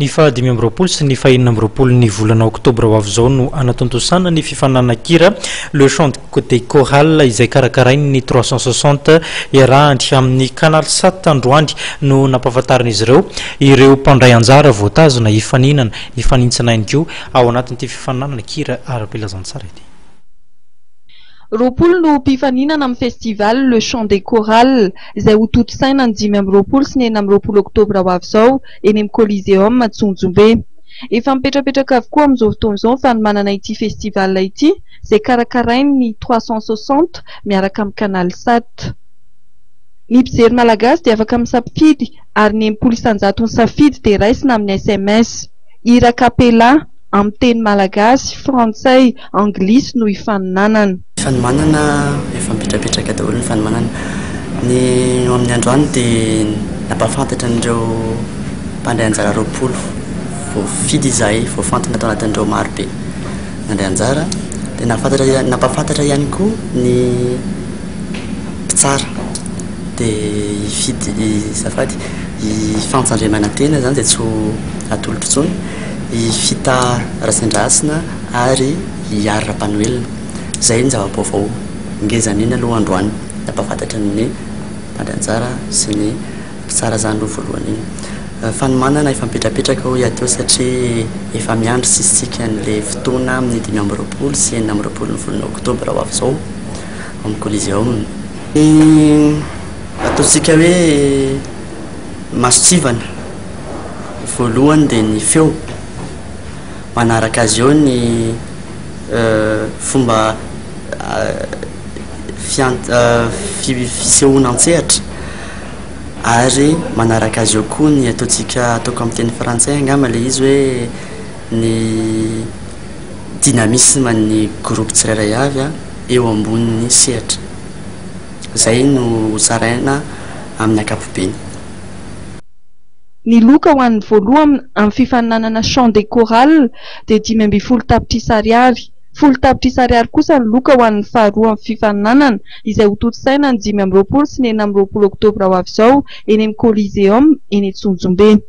Ny fa 2020 sy ny fa 2020 ny volana oktobra ho avy zao no anatontosanana ny fifaninana-kira le chant des chorales izay karakarainy ny 360 iarahany amin'ny canal 7 androany no nampahafantarana izy ireo mpandray anjara voatazona ifaninana ifanintsana ihany koa ao anatin'ity fifaninana-kira ara-pilazantsara ity. Roapolo no mpifaninana amin'ny festival le chant des chorales izay ho toto-saina ny 2020 sy ny 2020 oktobra ho avy zao eny amin'ny Coliseum Tsonjombe. Efa mipetrapetraka avokoa amin'izao fotoana izao fa ny manana ity festival ity izay karakarainy ny 360 miaraka amin'ny canal 7. Ny mpijery malagasy dia afaka misafidy ary ny 10 isanjaton'ny safidy dia raisina amin'ny SMS. Hira kapela amin'ny teny malagasy, frantsay, anglisy no ifaninanana. Fanomanana efa mipetrapetraka daholo ny fanomanana. Ny amin'ny androany dia napafantatra an'ireo mpandray anjara 20 voafidy izay voafantana tao anatin'ireo maro be mandray anjara dia napafantatra ihany koa ny mpitsara dia ifidy safady ifantsandremanantena zany dia tsy atolotra intsony ifita rasendrasina ary hiarra-panoelina. Zay ny zava-baovao ngezan'iny aloha androany napafantatra ny mpandray anjara sy ny mpitsara zany aloha voalohany iny. Fanomanana efa mipetrapetraka ho iateo satria efa miandry sisitsika n'le fotoana amin'ny 2020 sy 2020 ny volana oktobra ho avy zao amin'ny Coliseum. Ataontsika hoe masotsivana voalohany dia ny feo manaraka azy eo ny fomba fisehoana an-tsehatra ary manaraka azy eo koa ny ataoko amin'ny teny frantsay angamba le izy hoe ny dynamisme ny groupe tsirairay avy eo ambonin'ny sehatra. Zay no tsaraina amin'ny ankapobeny. Ny loka ho an'ny voalohany amin'ny fifaninanana chant des chorales dia 520 tapitrisa ariary. 10 tapitrisa ariary kosa ny loka ho an'ny faharoa amin'ny fifaninanana izay ho toto-saina ny 2020 sy ny 2020 oktobra ho avy zao eny amin'ny Coliseum eny Tsonjombe.